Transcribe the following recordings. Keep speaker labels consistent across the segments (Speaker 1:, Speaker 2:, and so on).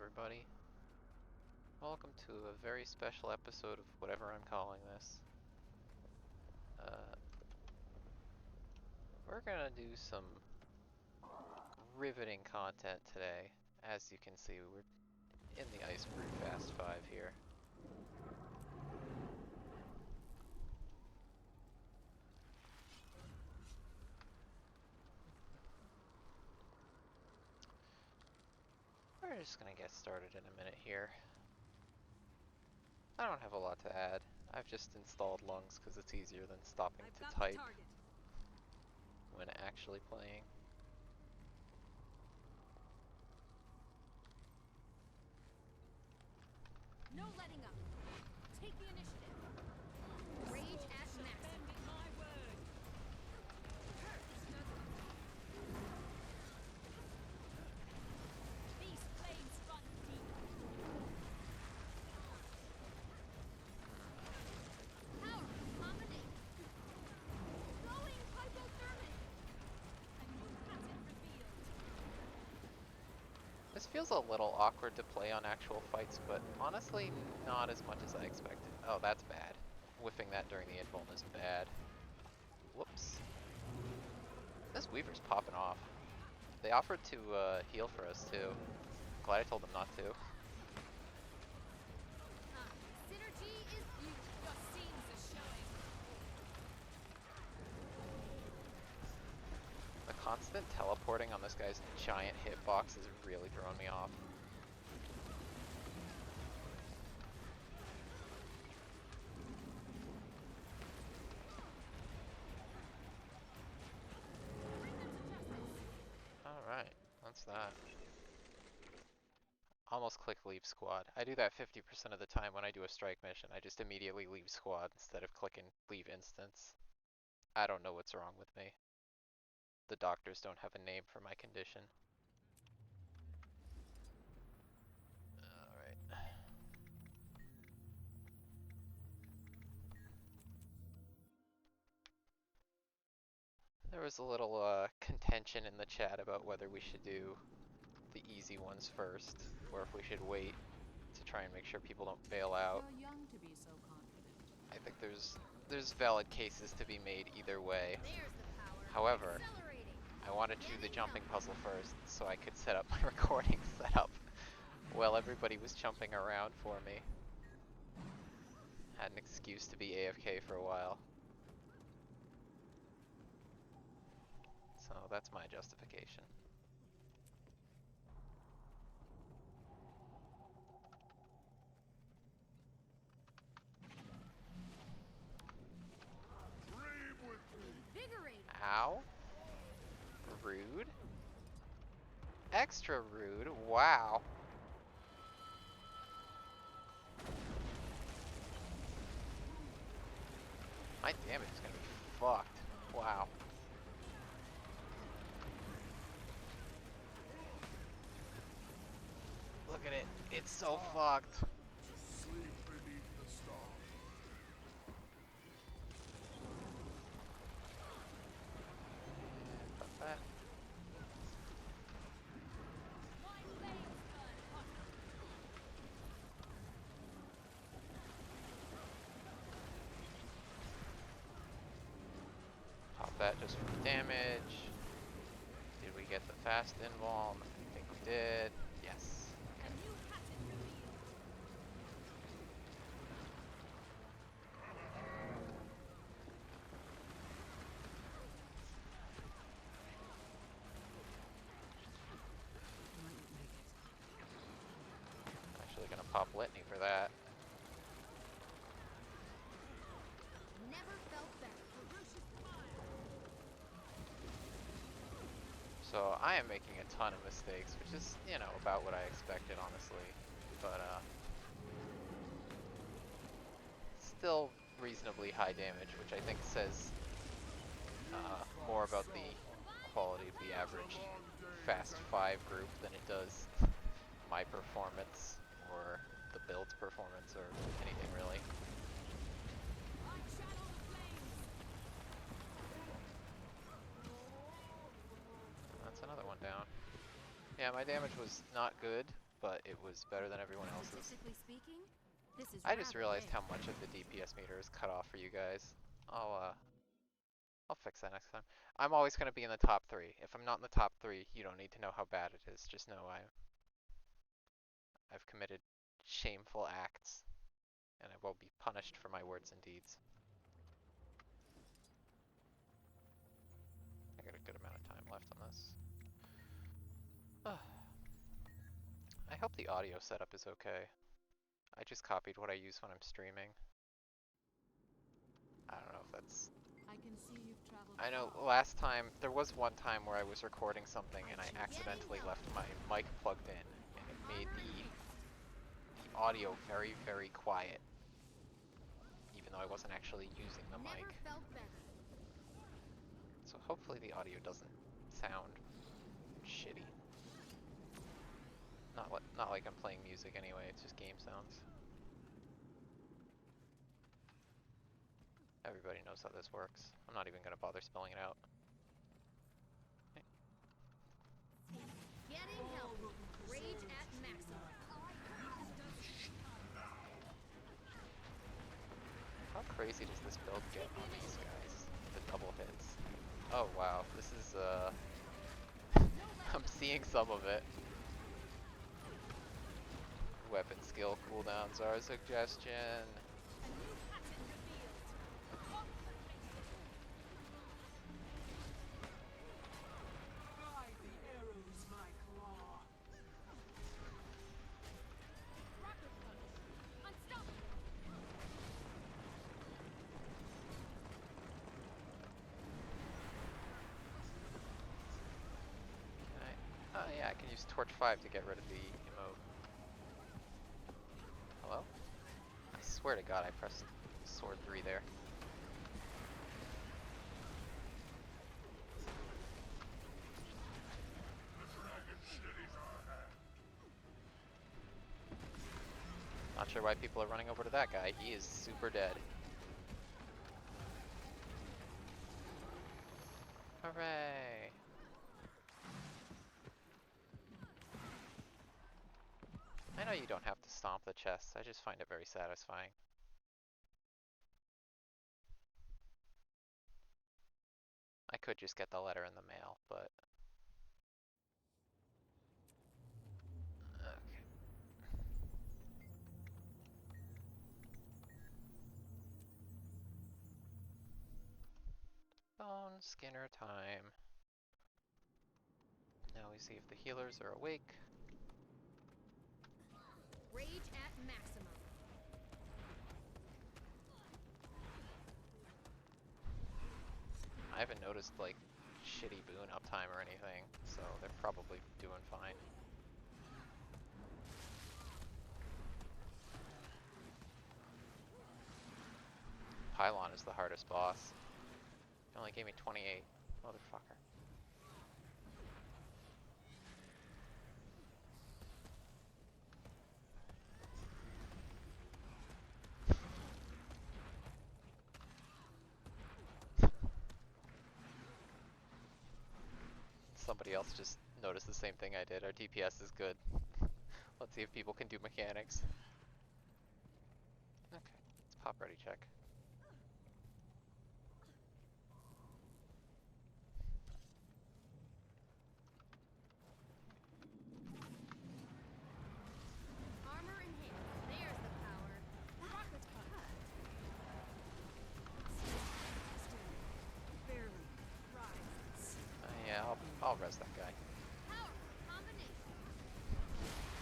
Speaker 1: everybody. Welcome to a very special episode of whatever I'm calling this. We're gonna do some riveting content today. As you can see, we're in the Ice Brew Fast 5 here. We're just gonna get started in a minute here. I don't have a lot to add. I've just installed lungs because it's easier than stopping to type when actually playing.
Speaker 2: No letting up. Take the initiative. Rage at max. My word. These flames run deep. Power combination. Going hypothermic. A new pattern revealed.
Speaker 1: This feels a little awkward to play on actual fights, but honestly, not as much as I expected. Oh, that's bad. Whiffing that during the invuln is bad. Whoops. This Weaver's popping off. They offered to heal for us too. Glad I told them not to.
Speaker 2: Synergy is beauty. Your seams are showing.
Speaker 1: The constant teleporting on this guy's giant hitbox is really throwing me off. Alright, that's that. Almost click leave squad. I do that 50% of the time when I do a strike mission. I just immediately leave squad instead of clicking leave instance. I don't know what's wrong with me. The doctors don't have a name for my condition. Alright. There was a little contention in the chat about whether we should do the easy ones first, or if we should wait to try and make sure people don't bail out.
Speaker 3: You're young to be so confident.
Speaker 1: I think there's valid cases to be made either way.
Speaker 2: There's the power.
Speaker 1: However,
Speaker 2: Accelerating.
Speaker 1: I wanted to do the jumping puzzle first so I could set up my recording setup while everybody was jumping around for me. Had an excuse to be AFK for a while. So that's my justification.
Speaker 2: Invigorating.
Speaker 1: Ow. Rude. Extra rude. Wow. My damage is gonna be fucked. Wow. Look at it. It's so fucked.
Speaker 4: Sleep beneath the stars.
Speaker 1: Fuck that.
Speaker 2: My flames burn hot.
Speaker 1: Pop that just for damage. Did we get the fast invuln? I think we did. Yes.
Speaker 2: A new pattern revealed.
Speaker 1: Actually gonna pop Litany for that.
Speaker 2: Never felt better. Ferocious fire.
Speaker 1: So I am making a ton of mistakes, which is, you know, about what I expected, honestly. But, still reasonably high damage, which I think says more about the quality of the average Fast 5 group than it does my performance or the build's performance or anything really.
Speaker 2: I channel the flames.
Speaker 1: That's another one down. Yeah, my damage was not good, but it was better than everyone else's.
Speaker 2: Statistically speaking, this is
Speaker 1: I just
Speaker 2: rather
Speaker 1: realized
Speaker 2: big.
Speaker 1: how much of the DPS meter is cut off for you guys. I'll fix that next time. I'm always going to be in the top 3. If I'm not in the top 3, you don't need to know how bad it is. Just know I've committed shameful acts, and I will be punished for my words and deeds. I got a good amount of time left on this. I hope the audio setup is okay. I just copied what I use when I'm streaming. I don't know if that's...
Speaker 2: I can see you've traveled
Speaker 1: I know
Speaker 2: far.
Speaker 1: last time, there was one time where I was recording something and I accidentally left my mic plugged in, and it made the audio very, very quiet, even though I wasn't actually using the mic.
Speaker 2: Never felt better.
Speaker 1: So hopefully the audio doesn't sound shitty. Not like I'm playing music anyway, it's just game sounds. Everybody knows how this works. I'm not even gonna bother spelling it out. Okay.
Speaker 2: Getting healthy. Rage at maximum.
Speaker 1: How crazy does this build get on these guys? The double hits. Oh wow, this is I'm seeing some of it. Weapon skill cooldowns are a suggestion.
Speaker 4: Guide the arrows, my claw.
Speaker 1: Oh yeah, I can use Torch 5 to get rid of the emote. Hello? I swear to God I pressed sword 3 there. Not sure why people are running over to that guy. He is super dead. Hooray! I know you don't have to stomp the chests, I just find it very satisfying. I could just get the letter in the mail, but... Okay. Boneskinner time. Now we see if the healers are awake.
Speaker 2: Rage at maximum.
Speaker 1: I haven't noticed, like, shitty boon uptime or anything, so they're probably doing fine. Pylon is the hardest boss. He only gave me 28. Motherfucker. Somebody else just noticed the same thing I did. Our DPS is good. Let's see if people can do mechanics. Okay, let's pop ready check.
Speaker 2: Armor in hand. There's the power. Rocket punch. Barely rises.
Speaker 1: Yeah, I'll res that guy.
Speaker 2: Powerful combination.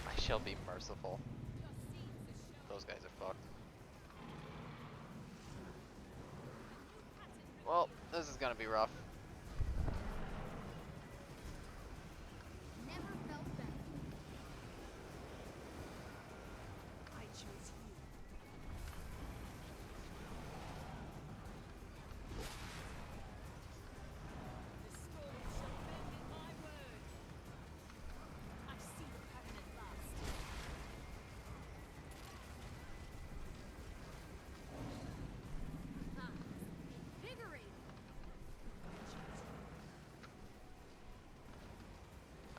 Speaker 1: I shall be merciful.
Speaker 2: Just seems to show.
Speaker 1: Those guys are fucked. Well, this is gonna be rough.
Speaker 2: Never felt better.
Speaker 4: I chose you.
Speaker 2: The storm shall bend in my word. I see the pattern at last. Ah, invigorating.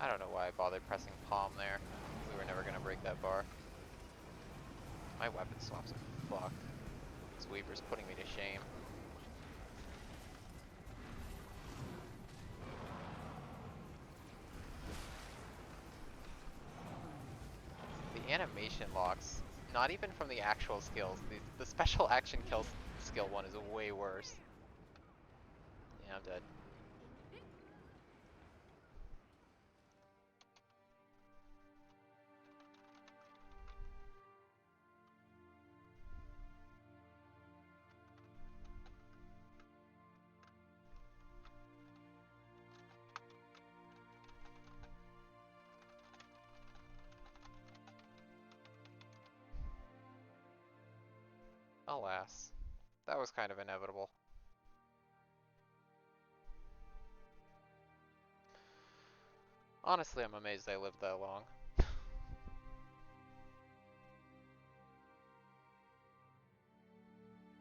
Speaker 1: I don't know why I bothered pressing palm there. We were never gonna break that bar. My weapon swaps are fucked. This Weaver's putting me to shame. The animation locks, not even from the actual skills, the special action skill one is way worse. Yeah, I'm dead. Alas, that was kind of inevitable. Honestly, I'm amazed I lived that long.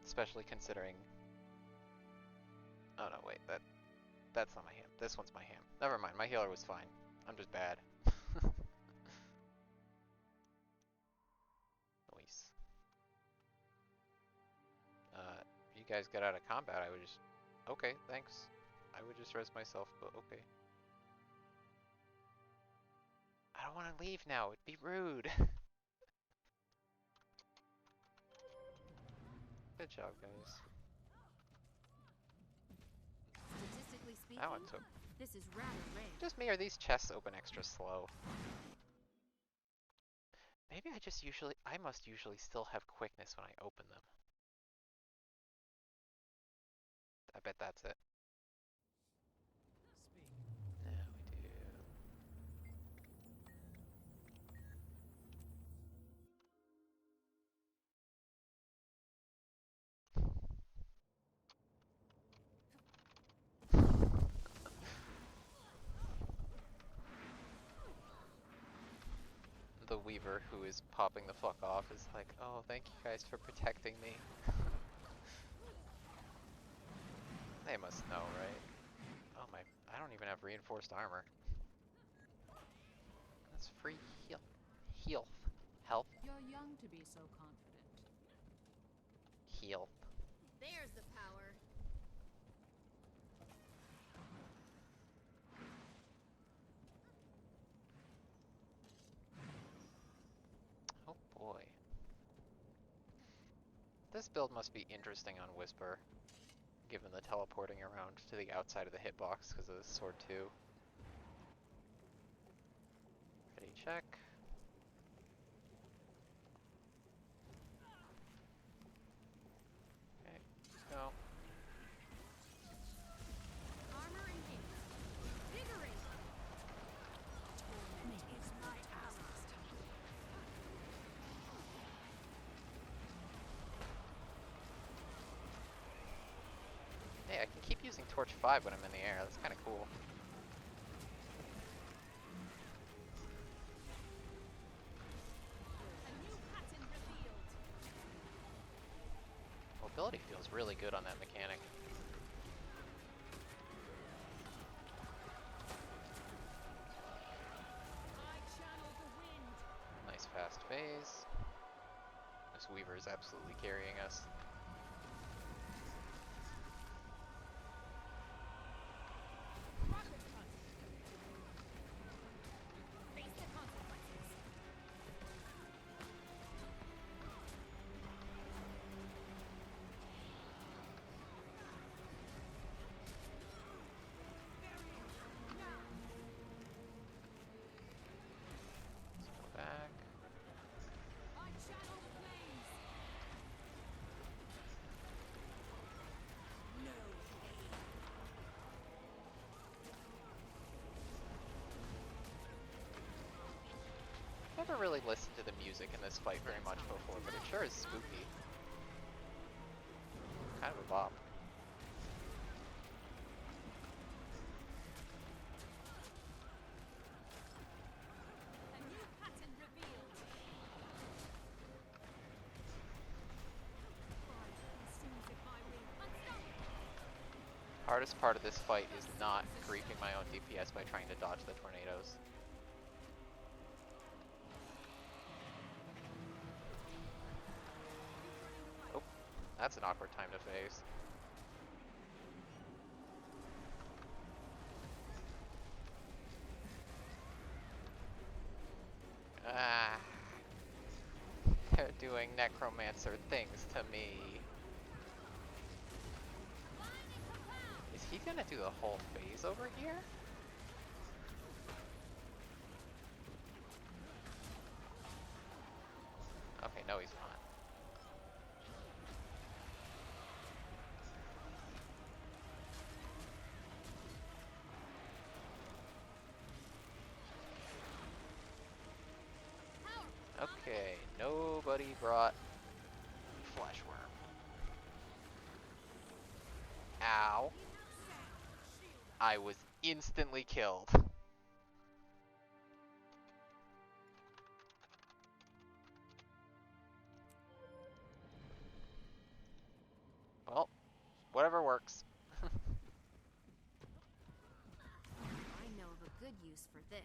Speaker 1: Especially considering... Oh no, wait, that's not my ham. This one's my ham. Never mind, my healer was fine. I'm just bad. Nice. If you guys get out of combat, I would just... Okay, thanks. I would just res myself, but okay. I don't want to leave now, it'd be rude. Good job, guys.
Speaker 2: Statistically speaking,
Speaker 1: That one took...
Speaker 2: this is rather rare.
Speaker 1: Just me, or these chests open extra slow? Maybe I must usually still have quickness when I open them. I bet that's it. Yeah, we do. The Weaver, who is popping the fuck off, is like, oh, thank you guys for protecting me. They must know, right? Oh my, I don't even have reinforced armor. That's free heal. Health.
Speaker 2: You're young to be so confident.
Speaker 1: Heal.
Speaker 2: There's the power.
Speaker 1: Oh boy. This build must be interesting on Whisper, given the teleporting around to the outside of the hitbox because of the sword 2. Ready, check. Okay, let's go.
Speaker 2: Armor engaged. Vigorate. Torment is my task.
Speaker 1: Hey, I can keep using Torch 5 when I'm in the air. That's kind of cool.
Speaker 2: A new pattern revealed.
Speaker 1: Mobility feels really good on that mechanic.
Speaker 2: I channel the wind.
Speaker 1: Nice fast phase. This Weaver is absolutely carrying us.
Speaker 2: Rocket punch. Face the consequences.
Speaker 1: Let's go back.
Speaker 2: I channel the flames. No.
Speaker 1: Never really listened to the music in this fight very much before, but it sure is spooky. Kind of a bop.
Speaker 2: A new pattern revealed. Pride consumes if I win. Unstoppable.
Speaker 1: Hardest part of this fight is not creeping my own DPS by trying to dodge the tornadoes. That's an awkward time to phase. Ah. They're doing necromancer things to me. Is he gonna do the whole phase over here? Okay, no he's not. Okay, nobody brought fleshworm. Ow. I was instantly killed. Well, whatever works.
Speaker 2: I know of a good use for this.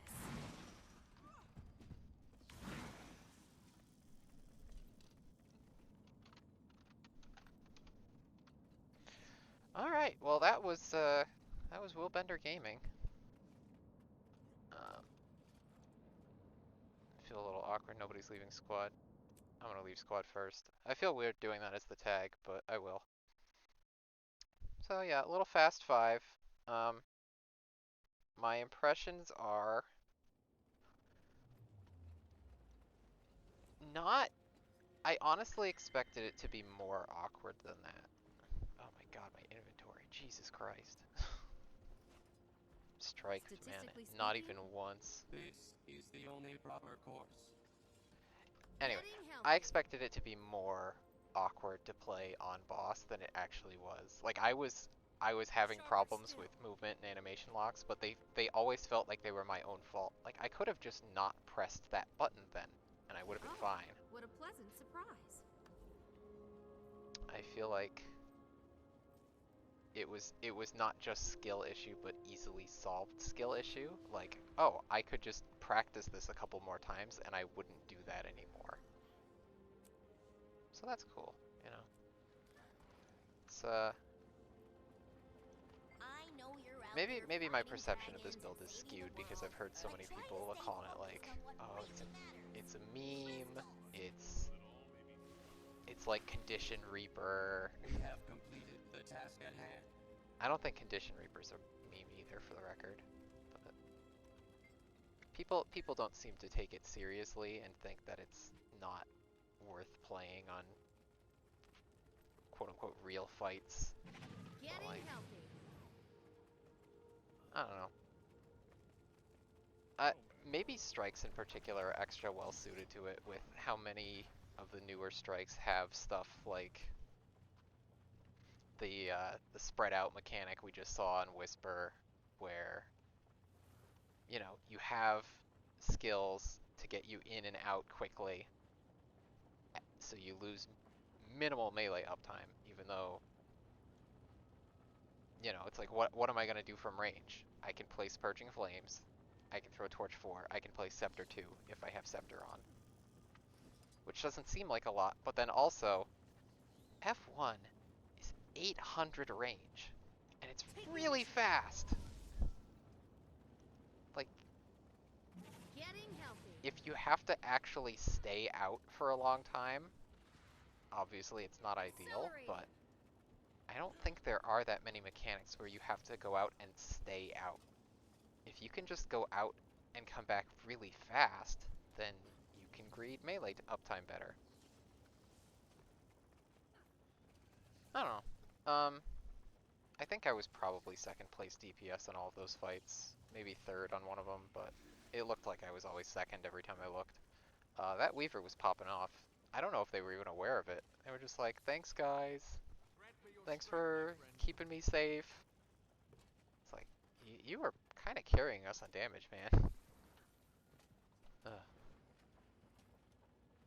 Speaker 1: Alright, well that was Will Bender Gaming. Feel a little awkward, nobody's leaving squad. I'm gonna leave squad first. I feel weird doing that as the tag, but I will. So yeah, a little fast 5. My impressions are not... I honestly expected it to be more awkward than that. Oh my god, my inventory. Jesus Christ. Strikes, man.
Speaker 2: Statistically
Speaker 1: Not
Speaker 2: speaking,
Speaker 1: even once.
Speaker 3: This is the only proper course.
Speaker 1: Anyway,
Speaker 2: getting
Speaker 1: I
Speaker 2: healthy.
Speaker 1: expected it to be more awkward to play on boss than it actually was. Like I was having problems with movement and animation locks, but they always felt like they were my own fault. Like I could have just not pressed that button then, and I would have been
Speaker 2: Oh,
Speaker 1: fine.
Speaker 2: what a pleasant surprise.
Speaker 1: I feel like it was not just skill issue, but easily solved skill issue. Like, oh, I could just practice this a couple more times, and I wouldn't do that anymore. So that's cool, you know. It's
Speaker 2: I know you're out
Speaker 1: maybe
Speaker 2: there
Speaker 1: my
Speaker 2: fighting
Speaker 1: perception of this
Speaker 2: dragons
Speaker 1: build
Speaker 2: and
Speaker 1: is
Speaker 2: saving
Speaker 1: skewed
Speaker 2: the
Speaker 1: because
Speaker 2: world,
Speaker 1: I've heard so
Speaker 2: but
Speaker 1: many
Speaker 2: try to
Speaker 1: people
Speaker 2: stay
Speaker 1: calling it
Speaker 2: focused
Speaker 1: like,
Speaker 2: on what
Speaker 1: oh,
Speaker 2: really matters.
Speaker 1: it's a meme, it's like Condition Reaper.
Speaker 3: We have completed the task at hand.
Speaker 1: I don't think Condition Reaper's a meme either, for the record. But people don't seem to take it seriously and think that it's not worth playing on quote unquote real fights.
Speaker 2: Getting
Speaker 1: Like,
Speaker 2: healthy.
Speaker 1: I don't know. Maybe strikes in particular are extra well suited to it with how many of the newer strikes have stuff like the spread out mechanic we just saw in Whisper, where you know you have skills to get you in and out quickly, so you lose minimal melee uptime, even though you know it's like what am I gonna do from range? I can place Purging Flames, I can throw Torch 4, I can play Scepter 2 if I have Scepter on. Which doesn't seem like a lot, but then also, F1 is 800 range, and it's really fast! Like,
Speaker 2: Getting healthy.
Speaker 1: if you have to actually stay out for a long time, obviously it's not ideal,
Speaker 2: Celery.
Speaker 1: but I don't think there are that many mechanics where you have to go out and stay out. If you can just go out and come back really fast, then you can greed melee uptime better. I don't know. I think I was probably second place DPS on all of those fights, maybe third on one of them, but it looked like I was always second every time I looked. That Weaver was popping off. I don't know if they were even aware of it. They were just like, thanks guys. Thanks for keeping me safe. It's like, you were kind of carrying us on damage, man. Ugh.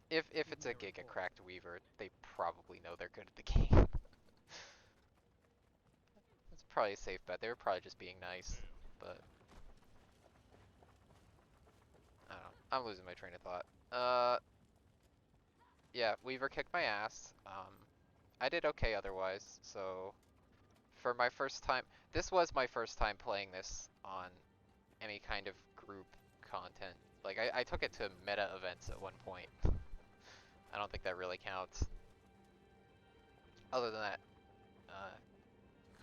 Speaker 1: If it's a Giga cracked Weaver, they probably know they're good at the game. It's probably a safe bet. They were probably just being nice, but I don't know. I'm losing my train of thought. Yeah, Weaver kicked my ass. I did okay otherwise, so for my first time, this was my first time playing this on any kind of group content. Like, I took it to meta events at one point. I don't think that really counts. Other than that,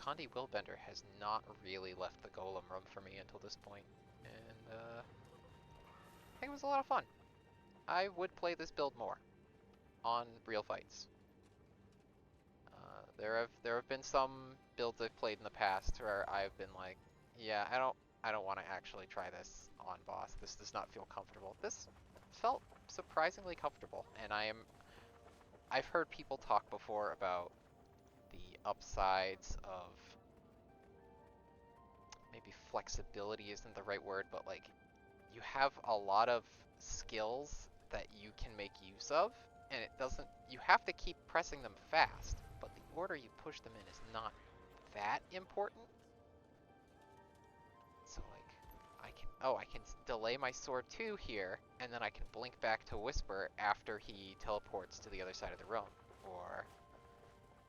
Speaker 1: Condi Willbender has not really left the golem room for me until this point, and I think it was a lot of fun. I would play this build more on real fights. There have been some builds I've played in the past where I've been like, yeah, I don't want to actually try this on boss. This does not feel comfortable. This felt surprisingly comfortable, and I've heard people talk before about the upsides of, maybe flexibility isn't the right word, but like you have a lot of skills that you can make use of, and it doesn't, you have to keep pressing them fast, but the order you push them in is not that important. So like, I can delay my sword 2 here, and then I can blink back to Whisper after he teleports to the other side of the room. Or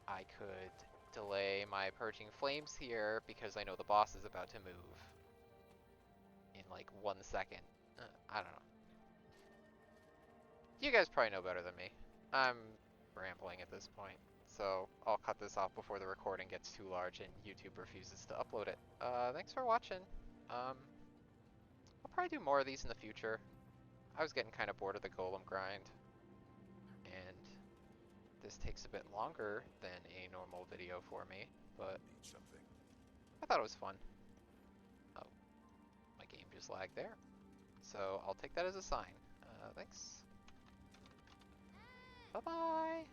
Speaker 1: I could delay my Purging Flames here because I know the boss is about to move in like 1 second. I don't know. You guys probably know better than me. I'm rambling at this point, so I'll cut this off before the recording gets too large and YouTube refuses to upload it. Thanks for watching. I'll probably do more of these in the future. I was getting kind of bored of the golem grind, and this takes a bit longer than a normal video for me, but I thought it was fun. Oh, my game just lagged there. So I'll take that as a sign. Thanks. Bye-bye!